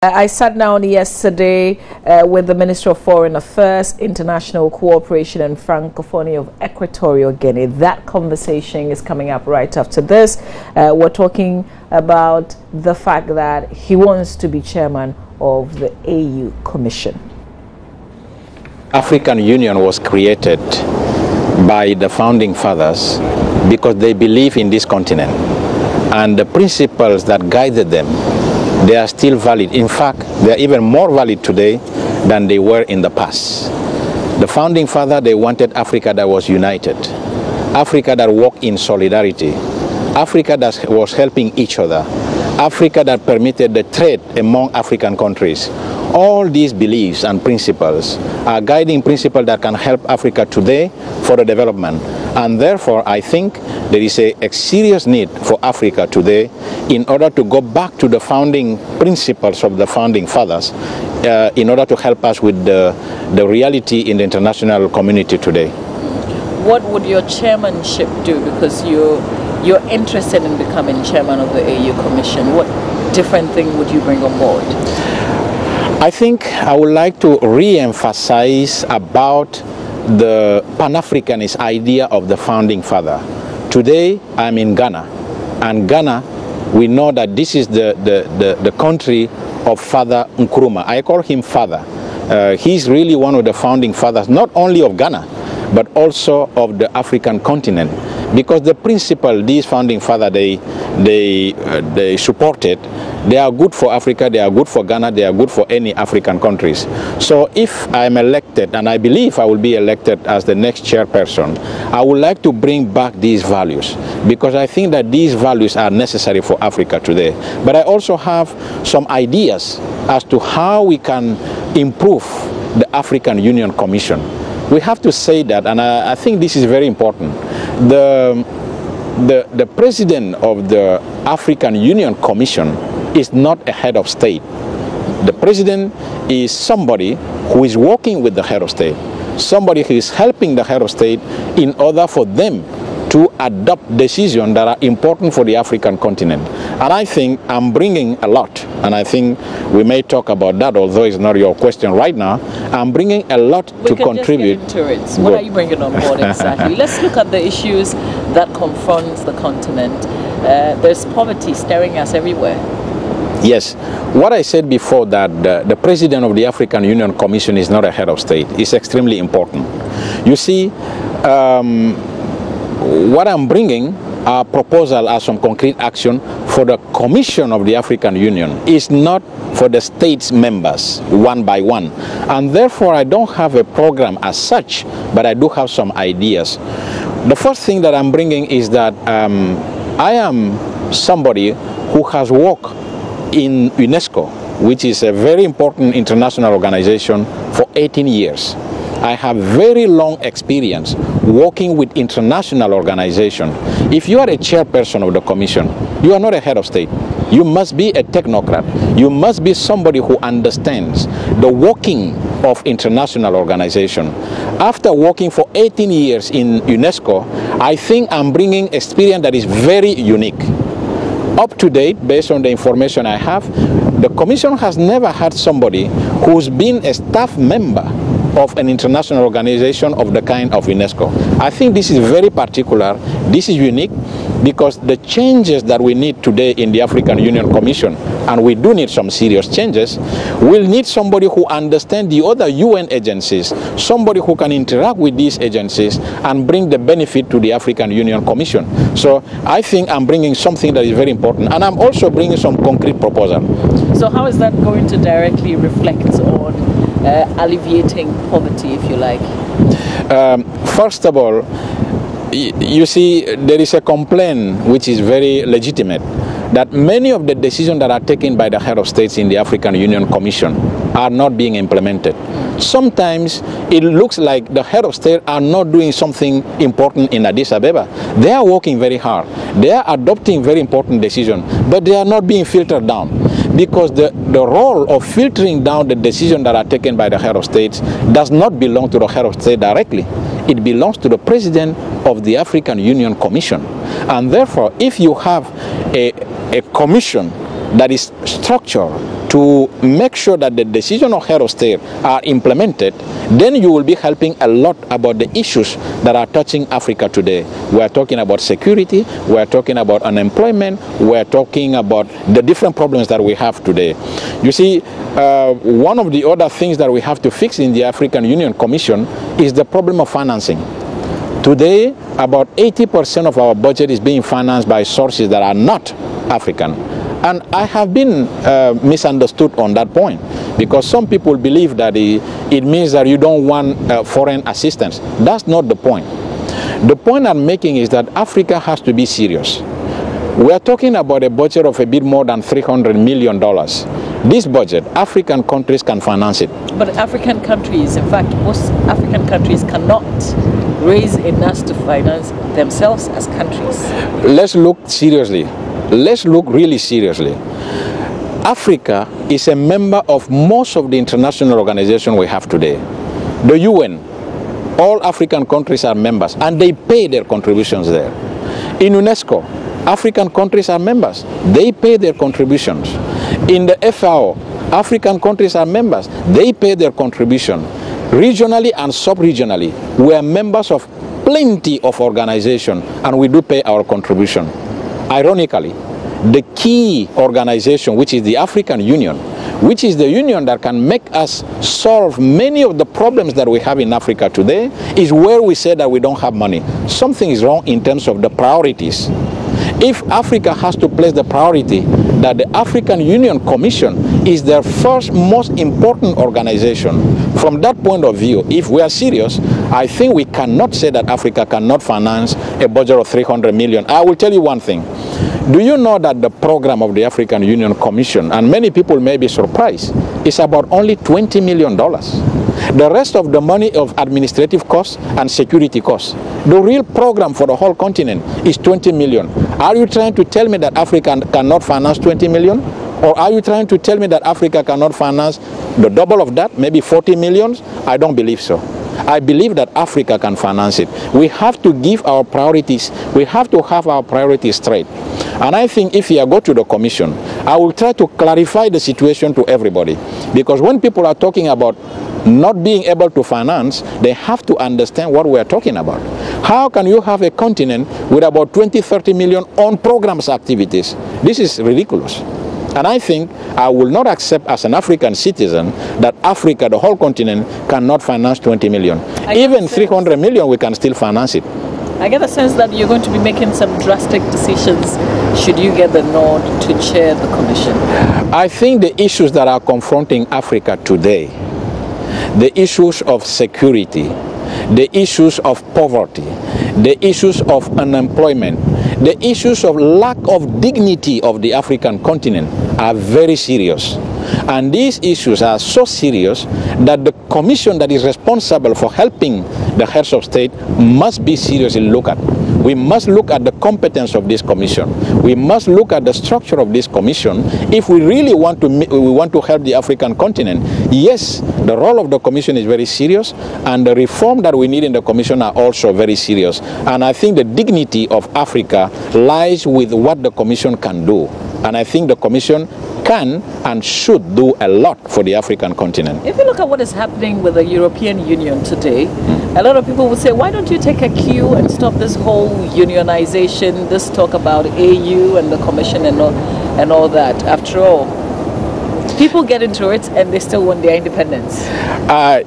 I sat down yesterday with the Minister of Foreign Affairs, International Cooperation and Francophonie of Equatorial Guinea. That conversation is coming up right after this. We're talking about the fact that he wants to be chairman of the AU Commission. African Union was created by the founding fathers because they believe in this continent, and the principles that guided them, they are still valid. In fact, they are even more valid today than they were in the past. The founding father, they wanted Africa that was united, Africa that walked in solidarity, Africa that was helping each other, Africa that permitted the trade among African countries. All these beliefs and principles are guiding principles that can help Africa today for the development. And therefore, I think there is a serious need for Africa today in order to go back to the founding principles of the founding fathers in order to help us with the reality in the international community today. What would your chairmanship do? Because you're interested in becoming chairman of the AU Commission. What different thing would you bring on board? I think I would like to re-emphasize about the Pan-Africanist idea of the founding father. Today, I'm in Ghana, and Ghana, we know that this is the country of Father Nkrumah. I call him father. He's really one of the founding fathers, not only of Ghana, but also of the African continent. Because the principle these founding fathers they supported, they are good for Africa, they are good for Ghana, they are good for any African countries. So if I'm elected, and I believe I will be elected as the next chairperson, I would like to bring back these values, because I think that these values are necessary for Africa today. But I also have some ideas as to how we can improve the African Union Commission. We have to say that, and I think this is very important. The president of the African Union Commission is not a head of state. The president is somebody who is working with the head of state, somebody who is helping the head of state in order for them to adopt decisions that are important for the African continent. And I think I'm bringing a lot, and I think we may talk about that, although it's not your question right now. I'm bringing a lot to contribute. Just get into it. What are you bringing on board exactly? Let's look at the issues that confronts the continent. There's poverty staring us everywhere. Yes. What I said before, that the president of the African Union Commission is not a head of state, is extremely important. You see, what I'm bringing are proposal as some concrete action for the Commission of the African Union. Is not for the states members one by one, and therefore I don't have a program as such, but I do have some ideas. The first thing that I'm bringing is that I am somebody who has worked in UNESCO, which is a very important international organization, for 18 years. I have very long experience working with international organizations. If you are a chairperson of the commission, you are not a head of state. You must be a technocrat. You must be somebody who understands the working of international organizations. After working for 18 years in UNESCO, I think I'm bringing experience that is very unique. Up to date, based on the information I have, the commission has never had somebody who's been a staff member of an international organization of the kind of UNESCO. I think this is very particular, this is unique, because the changes that we need today in the African Union Commission, and we do need some serious changes, we'll need somebody who understands the other UN agencies, somebody who can interact with these agencies and bring the benefit to the African Union Commission. So I think I'm bringing something that is very important, and I'm also bringing some concrete proposal. So how is that going to directly reflect on alleviating poverty, if you like? First of all, you see, there is a complaint which is very legitimate, that many of the decisions that are taken by the head of states in the African Union Commission are not being implemented. Sometimes it looks like the head of state are not doing something important in Addis Ababa. They are working very hard. They are adopting very important decisions, but they are not being filtered down. Because the role of filtering down the decisions that are taken by the head of states does not belong to the head of state directly. It belongs to the president of the African Union Commission. And therefore, if you have a commission that is structured to make sure that the decision of head of state are implemented, then you will be helping a lot about the issues that are touching Africa today. We are talking about security, we are talking about unemployment, we are talking about the different problems that we have today. You see, one of the other things that we have to fix in the African Union Commission is the problem of financing. Today, about 80% of our budget is being financed by sources that are not African. And I have been misunderstood on that point, because some people believe that it means that you don't want foreign assistance. That's not the point. The point I'm making is that Africa has to be serious. We are talking about a budget of a bit more than $300 million. This budget, African countries can finance it. But African countries, in fact, most African countries cannot raise enough to finance themselves as countries. Let's look seriously. Let's look really seriously. Africa is a member of most of the international organizations we have today. The UN, all African countries are members, and they pay their contributions there. In UNESCO, African countries are members. They pay their contributions. In the FAO, African countries are members. They pay their contribution. Regionally and sub-regionally, we are members of plenty of organizations, and we do pay our contribution. Ironically, the key organization, which is the African Union, which is the union that can make us solve many of the problems that we have in Africa today, is where we say that we don't have money. Something is wrong in terms of the priorities. If Africa has to place the priority that the African Union Commission is their first most important organization, from that point of view, if we are serious, I think we cannot say that Africa cannot finance a budget of 300 million. I will tell you one thing. Do you know that the program of the African Union Commission, and many people may be surprised, is about only $20 million? The rest of the money of administrative costs and security costs. The real program for the whole continent is 20 million. Are you trying to tell me that Africa cannot finance 20 million? Or are you trying to tell me that Africa cannot finance the double of that, maybe 40 millions? I don't believe so. I believe that Africa can finance it. We have to give our priorities, we have to have our priorities straight. And I think if you go to the Commission, I will try to clarify the situation to everybody. Because when people are talking about not being able to finance, they have to understand what we are talking about. How can you have a continent with about 20-30 million on programs activities? This is ridiculous. And I think I will not accept as an African citizen that Africa, the whole continent, cannot finance 20 million. Even 300 million, we can still finance it. I get the sense that you're going to be making some drastic decisions should you get the nod to chair the commission. I think the issues that are confronting Africa today, the issues of security, the issues of poverty, the issues of unemployment, the issues of lack of dignity of the African continent are very serious. And these issues are so serious that the commission that is responsible for helping the heads of state must be seriously looked at. We must look at the competence of this commission. We must look at the structure of this commission. If we really want to help the African continent, yes, the role of the commission is very serious, and the reform that we need in the commission are also very serious. And I think the dignity of Africa lies with what the commission can do. And I think the commission can and should do a lot for the African continent. If you look at what is happening with the European Union today, a lot of people would say, why don't you take a cue and stop this whole unionization, this talk about AU and the commission and all that? After all, people get into it and they still want their independence.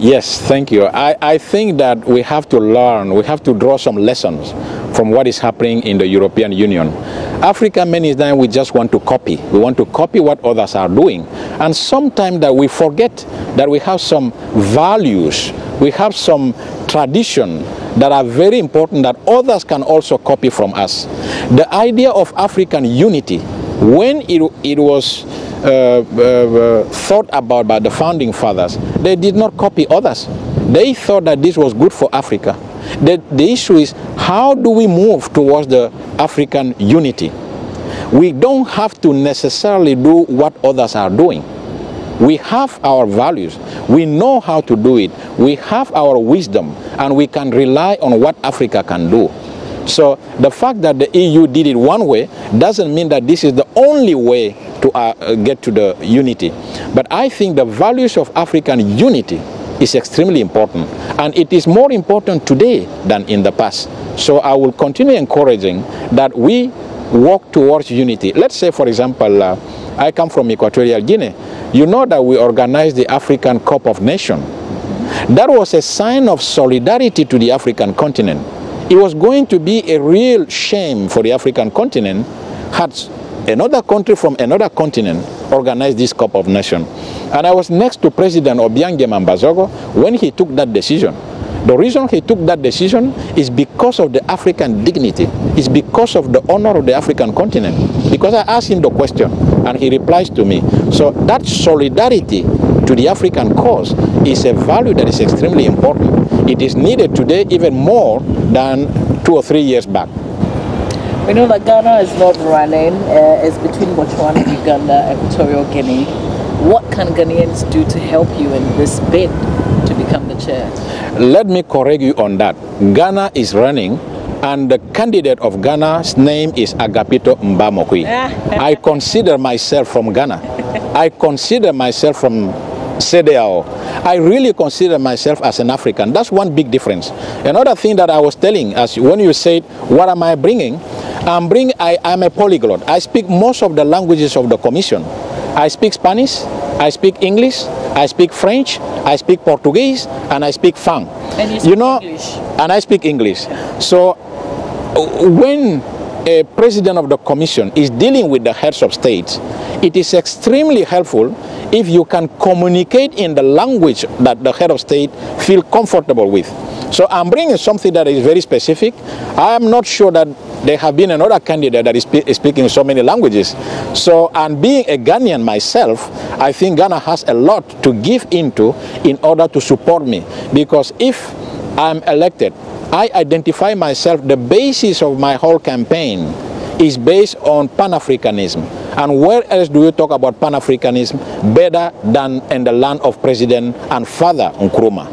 Yes, thank you. I think that we have to learn, we have to draw some lessons from what is happening in the European Union. Africa, many times we just want to copy. We want to copy what others are doing. And sometimes that we forget that we have some values, we have some tradition that are very important that others can also copy from us. The idea of African unity, when it was thought about by the founding fathers, they did not copy others. They thought that this was good for Africa. The issue is, how do we move towards the African unity? We don't have to necessarily do what others are doing. We have our values. We know how to do it. We have our wisdom, and we can rely on what Africa can do. So the fact that the EU did it one way doesn't mean that this is the only way to get to the unity. But I think the values of African unity is extremely important, and it is more important today than in the past. So I will continue encouraging that we work towards unity. Let's say, for example, I come from Equatorial Guinea. You know that we organized the African Cup of Nations. That was a sign of solidarity to the African continent. It was going to be a real shame for the African continent had another country from another continent organized this Cup of Nations. And I was next to President Obiange Mambazogo when he took that decision. The reason he took that decision is because of the African dignity. It's because of the honor of the African continent. Because I asked him the question and he replies to me. So that solidarity to the African cause is a value that is extremely important. It is needed today even more than 2 or 3 years back. We know that Ghana is not running. It's between Botswana, Uganda, Equatorial Guinea. What can Ghanaians do to help you in this bid to become the chair? Let me correct you on that. Ghana is running, and the candidate of Ghana's name is Agapito Mba Mokuy. I consider myself from Ghana. I consider myself from CEDEAO. I really consider myself as an African. That's one big difference. Another thing that I was telling, as when you said, what am I bringing? I'm a polyglot. I speak most of the languages of the Commission. I speak Spanish, I speak English, I speak French, I speak Portuguese, and I speak Fang. And you know, English. And I speak English. So when a president of the Commission is dealing with the heads of states, it is extremely helpful if you can communicate in the language that the head of state feel comfortable with. So I'm bringing something that is very specific. I am not sure that there have been another candidate that is speaking so many languages. So, and being a Ghanaian myself, I think Ghana has a lot to give into in order to support me. Because if I'm elected, I identify myself, the basis of my whole campaign is based on Pan-Africanism. And where else do you talk about Pan-Africanism better than in the land of President and Father Nkrumah?